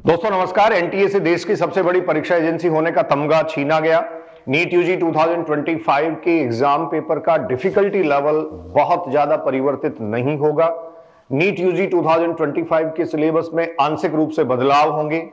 दोस्तों नमस्कार। एनटीए से देश की सबसे बड़ी परीक्षा एजेंसी होने का तमगा छीना गया। नीट यूजी 2025 के एग्जाम पेपर का डिफिकल्टी लेवल बहुत ज्यादा परिवर्तित नहीं होगा। नीट यूजी 2025 के सिलेबस में आंशिक रूप से बदलाव होंगे।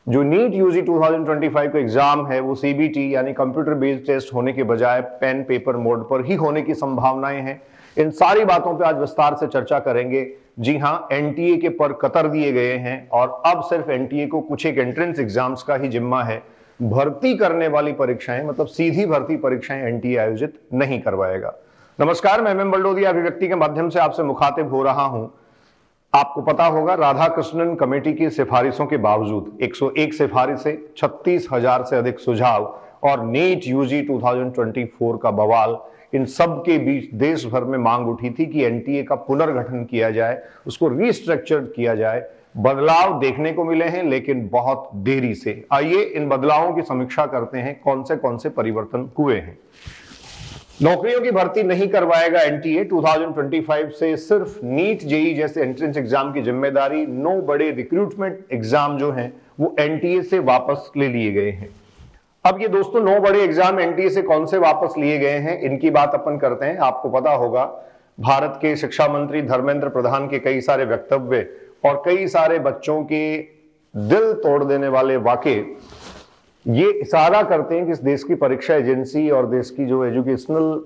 जो नीट यूजी 2025 का एग्जाम है वो सीबीटी यानी कंप्यूटर बेस्ड टेस्ट होने के बजाय पेन पेपर मोड पर ही होने की संभावनाएं हैं। इन सारी बातों पे आज विस्तार से चर्चा करेंगे। जी हां, एनटीए के पर कतर दिए गए हैं और अब सिर्फ एनटीए को कुछ एक एंट्रेंस एग्जाम्स का ही जिम्मा है। भर्ती करने वाली परीक्षाएं मतलब सीधी भर्ती परीक्षाएं एनटीए आयोजित नहीं करवाएगा। नमस्कार, मैं एम बलडोदिया अभिव्यक्ति के माध्यम से आपसे मुखातिब हो रहा हूं। आपको पता होगा राधाकृष्णन कमेटी की सिफारिशों के बावजूद 101 सिफारिशें, 36,000 से अधिक सुझाव और नीट यूजी 2024 का बवाल, इन सब के बीच देश भर में मांग उठी थी कि एनटीए का पुनर्गठन किया जाए, उसको रीस्ट्रक्चर किया जाए। बदलाव देखने को मिले हैं लेकिन बहुत देरी से। आइए इन बदलावों की समीक्षा करते हैं, कौन से परिवर्तन हुए हैं। नौकरियों की भर्ती नहीं करवाएगा एनटीए। 2025 से सिर्फ नीट जेई जैसे एंट्रेंस एग्जाम की जिम्मेदारी 9 बड़े रिक्रूटमेंट एग्जाम जो हैं वो एनटीए से वापस ले लिए गए हैं। अब ये दोस्तों 9 बड़े एग्जाम एनटीए से कौन से वापस लिए गए हैं, इनकी बात अपन करते हैं। आपको पता होगा भारत के शिक्षा मंत्री धर्मेंद्र प्रधान के कई सारे वक्तव्य और कई सारे बच्चों के दिल तोड़ देने वाले वाकये ये इशारा करते हैं कि इस देश की परीक्षा एजेंसी और देश की जो एजुकेशनल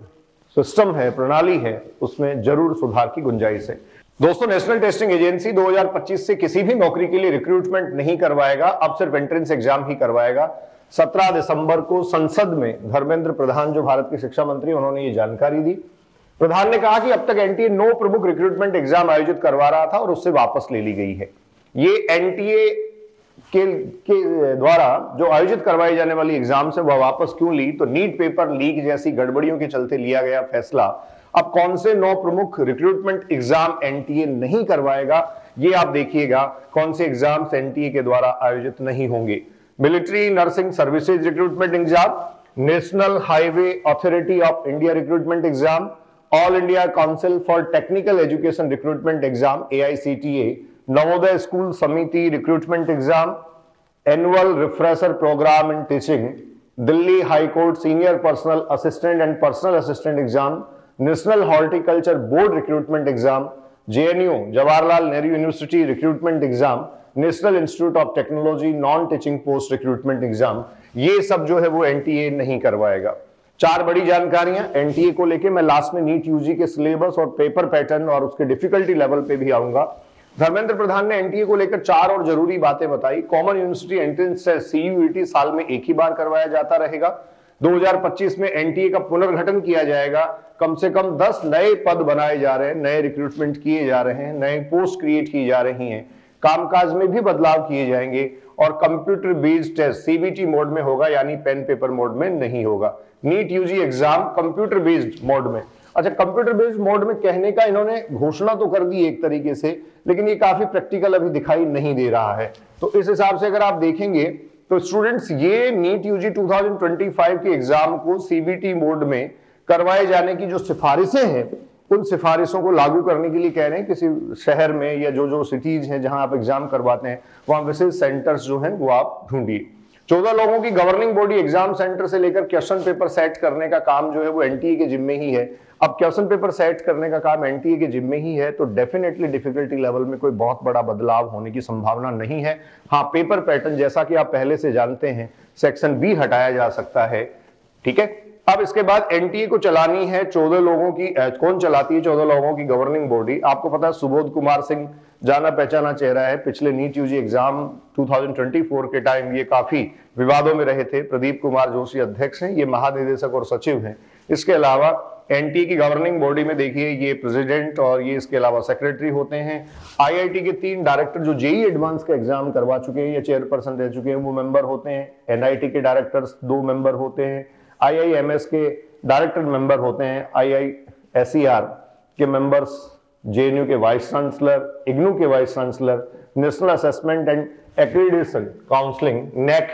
सिस्टम है, प्रणाली है, उसमें जरूर सुधार की गुंजाइश है। दोस्तों, नेशनल टेस्टिंग एजेंसी 2025 से किसी भी नौकरी के लिए रिक्रूटमेंट नहीं करवाएगा, अब सिर्फ एंट्रेंस एग्जाम ही करवाएगा। 17 दिसंबर को संसद में धर्मेंद्र प्रधान जो भारत के शिक्षा मंत्री, उन्होंने ये जानकारी दी। प्रधान ने कहा कि अब तक एनटीए 9 प्रमुख रिक्रूटमेंट एग्जाम आयोजित करवा रहा था और उससे वापस ले ली गई है। ये एनटीए के द्वारा जो आयोजित करवाई जाने वाली एग्जाम से वह वापस क्यों ली, तो नीट पेपर लीक जैसी गड़बड़ियों के चलते लिया गया फैसला। अब कौन से 9 प्रमुख रिक्रूटमेंट एग्जाम एनटीए नहीं करवाएगा, ये आप देखिएगा कौन से एग्जाम्स एनटीए के द्वारा आयोजित नहीं होंगे। Military nursing services recruitment exam, national highway authority of India recruitment exam, all India council for technical education recruitment exam AICTA, Navodaya school Samiti recruitment exam, annual refresher program in teaching, Delhi high court senior personal assistant and personal assistant exam, national horticulture board recruitment exam, JNU Jawaharlal Nehru university recruitment exam, national institute of technology non teaching post recruitment exam, ये सब जो है वो NTA नहीं करवाएगा। 4 बड़ी जानकारियां NTA को लेके। मैं लास्ट में नीट यूजी के सिलेबस और पेपर पैटर्न और उसके डिफिकल्टी लेवल पे भी आऊंगा। धर्मेंद्र प्रधान ने एनटीए को लेकर 4 और जरूरी बातें बताई। Common university entrance test CUET साल में एक ही बार करवाया जाता रहेगा। 2025 में एनटीए का पुनर्गठन किया जाएगा। कम से कम 10 नए पद बनाए जा रहे हैं, नए रिक्रूटमेंट किए जा रहे हैं, नए पोस्ट क्रिएट की जा रही हैं। कामकाज में भी बदलाव किए जाएंगे और computer based test CBT mode में होगा, यानी पेन पेपर मोड में नहीं होगा। NEET UG exam computer based mode में। अच्छा, कंप्यूटर बेस्ड मोड में कहने का इन्होंने घोषणा तो कर दी एक तरीके से, लेकिन ये काफी प्रैक्टिकल अभी दिखाई नहीं दे रहा है। तो इस हिसाब से अगर आप देखेंगे तो स्टूडेंट्स ये नीट यूजी 2025 के एग्जाम को सीबीटी मोड में करवाए जाने की जो सिफारिशें हैं, उन सिफारिशों को लागू करने के लिए कह रहे हैं किसी शहर में या जो सिटीज हैं जहां आप एग्जाम करवाते हैं वहां विशेष सेंटर्स जो हैं वो आप ढूंढिए। 14 लोगों की गवर्निंग बॉडी एग्जाम सेंटर से लेकर क्वेश्चन पेपर सेट करने का काम जो है वो एनटीए के जिम्मे ही है। अब क्वेश्चन पेपर सेट करने का काम एनटीए के जिम्मे ही है तो डेफिनेटली डिफिकल्टी लेवल में कोई बहुत बड़ा बदलाव होने की संभावना नहीं है। हाँ, पेपर पैटर्न जैसा कि आप पहले से जानते हैं सेक्शन B हटाया जा सकता है। ठीक है, अब इसके बाद एनटीए को चलानी है 14 लोगों की। कौन चलाती है 14 लोगों की गवर्निंग बॉडी? आपको पता है सुबोध कुमार सिंह जाना पहचाना चेहरा है। पिछले नीट यूजी एग्जाम 2024 के टाइम ये काफी विवादों में रहे थे। प्रदीप कुमार जोशी अध्यक्ष हैं, ये महानिदेशक और सचिव हैं। इसके अलावा एनटीए की गवर्निंग बॉडी में देखिए ये प्रेसिडेंट और ये इसके अलावा सेक्रेटरी होते हैं। आईआईटी के 3 डायरेक्टर जो जेई एडवांस का एग्जाम करवा चुके हैं या चेयरपर्सन रह चुके हैं वो मेंबर होते हैं। एनआईटी के डायरेक्टर्स 2 मेंबर होते हैं। IIMS के डायरेक्टर मेंबर होते हैं। IISER के मेंबर्स, JNU के वाइस चांसलर, IGNOU के vice chancellor, national assessment and accreditation counselling NAAC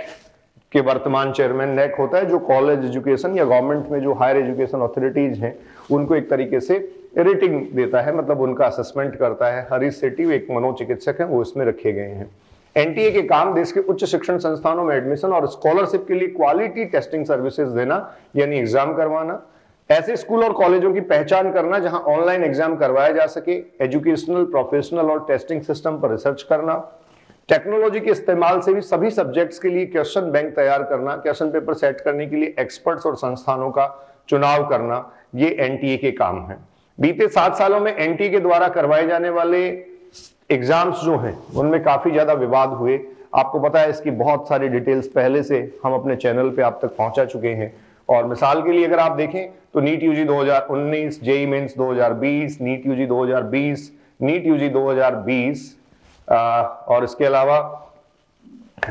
के वर्तमान चेयरमैन। NAAC होता है जो कॉलेज एजुकेशन या गवर्नमेंट में जो हायर एजुकेशन अथॉरिटीज हैं उनको एक तरीके से रेटिंग देता है, मतलब उनका असेसमेंट करता है। हरीश सेठी एक मनोचिकित्सक हैं, वो इसमें रखे गए हैं। एनटीए के काम देश के उच्च शिक्षण संस्थानों में एडमिशन और स्कॉलरशिप के लिए क्वालिटी टेस्टिंग सर्विसेज देना, यानी एग्जाम करवाना, ऐसे स्कूल और कॉलेजों की पहचान करना जहां ऑनलाइन एग्जाम करवाया जा सके, एजुकेशनल, प्रोफेशनल और टेस्टिंग सिस्टम पर रिसर्च करना, टेक्नोलॉजी के इस्तेमाल से भी सभी सब्जेक्ट्स के लिए क्वेश्चन बैंक तैयार करना, क्वेश्चन पेपर सेट करने के लिए एक्सपर्ट्स और संस्थानों का चुनाव करना, ये एनटीए के काम है। बीते 7 सालों में एनटीए के द्वारा करवाए जाने वाले एग्जाम्स जो हैं उनमें काफी ज्यादा विवाद हुए। आपको पता है इसकी बहुत सारी डिटेल्स पहले से हम अपने चैनल पे आप तक पहुंचा चुके हैं। और मिसाल के लिए अगर आप देखें तो NEET UG 2019, JEE mains 2020, NEET UG 2020, NEET UG 2020 और इसके अलावा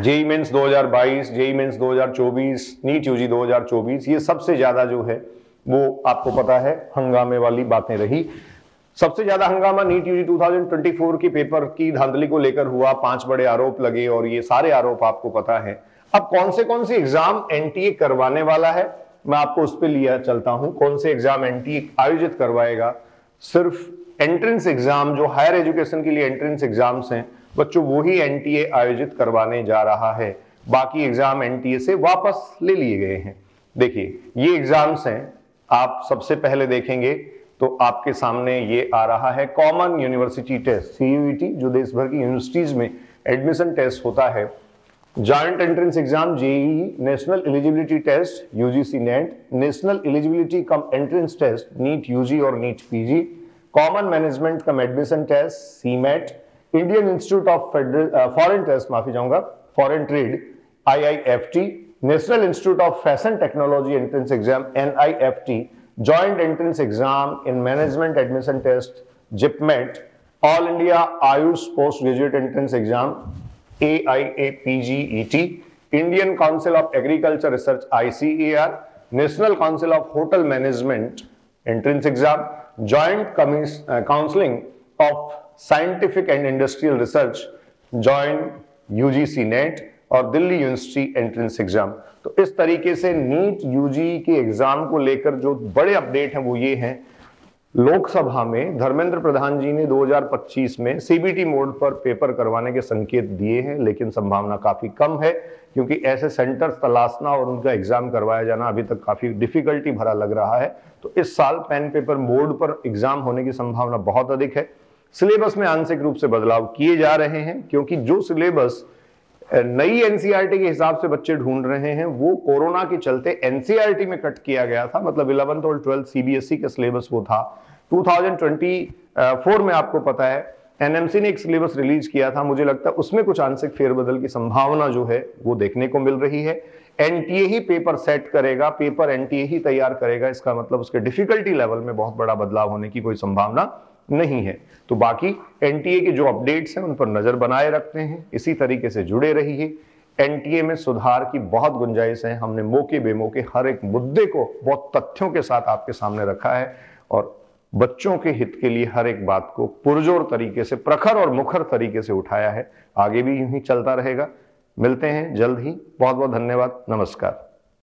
JEE mains 2022, JEE mains 2024, NEET UG 2024, ये सबसे ज्यादा जो है वो आपको पता है हंगामे वाली बातें रही। सबसे ज्यादा हंगामा नीट यूजी 2024 की पेपर की धांधली को लेकर हुआ, 5 बड़े आरोप लगे और ये सारे आरोप आपको पता है। अब कौन से एग्जाम एनटीए करवाने वाला है, मैं आपको उस पर लिया चलता हूं। कौन से एग्जाम एनटीए आयोजित करवाएगा? सिर्फ एंट्रेंस एग्जाम, जो हायर एजुकेशन के लिए एंट्रेंस एग्जाम्स हैं बच्चों, वो ही एनटीए आयोजित करवाने जा रहा है। बाकी एग्जाम एनटीए से वापस ले लिए गए हैं। देखिए ये एग्जाम्स हैं, आप सबसे पहले देखेंगे तो आपके सामने ये आ रहा है कॉमन यूनिवर्सिटी टेस्ट, सीयूईटी, जो देश भर की यूनिवर्सिटीज में एडमिशन टेस्ट होता है। Joint entrance exam JEE, national eligibility test UGC NET, national eligibility cum entrance test NEET UG और NEET PG, common management cum admission test CMAT, Indian institute of foreign test, माफी चाहूंगा, foreign trade IIFT, national institute of fashion technology entrance exam NIFT, joint entrance exam in management admission test JIPMAT, all India Ayush post graduate entrance exam AIAPGET, Indian council of agriculture research ICAR, national council of hotel management entrance exam, joint counselling of scientific and industrial research, joint UGC net और Delhi university entrance exam. तो इस तरीके से NEET UG के exam को लेकर जो बड़े अपडेट हैं वो ये हैं। लोकसभा में धर्मेंद्र प्रधान जी ने 2025 में सीबीटी मोड पर पेपर करवाने के संकेत दिए हैं, लेकिन संभावना काफी कम है क्योंकि ऐसे सेंटर्स तलाशना और उनका एग्जाम करवाया जाना अभी तक काफी डिफिकल्टी भरा लग रहा है। तो इस साल पेन पेपर मोड पर एग्जाम होने की संभावना बहुत अधिक है। सिलेबस में आंशिक रूप से बदलाव किए जा रहे हैं क्योंकि जो सिलेबस नई एनसीईआरटी के हिसाब से बच्चे ढूंढ रहे हैं वो कोरोना के चलते एनसीईआरटी में कट किया गया था। मतलब 11th और 12th सीबीएसई का सिलेबस वो था। 2024 में आपको पता है एनएमसी ने एक सिलेबस रिलीज किया था, मुझे लगता है उसमें कुछ आंशिक फेरबदल की संभावना जो है वो देखने को मिल रही है। एनटीए ही पेपर सेट करेगा, पेपर एनटीए ही तैयार करेगा, इसका मतलब उसके डिफिकल्टी लेवल में बहुत बड़ा बदलाव होने की कोई संभावना नहीं है। तो बाकी एनटीए के जो अपडेट्स हैं उन पर नजर बनाए रखते हैं, इसी तरीके से जुड़े रहिए। एनटीए में सुधार की बहुत गुंजाइश है। हमने मौके बेमौके हर एक मुद्दे को बहुत तथ्यों के साथ आपके सामने रखा है और बच्चों के हित के लिए हर एक बात को पुरजोर तरीके से, प्रखर और मुखर तरीके से उठाया है। आगे भी यूं ही चलता रहेगा। मिलते हैं जल्द ही। बहुत बहुत धन्यवाद। नमस्कार।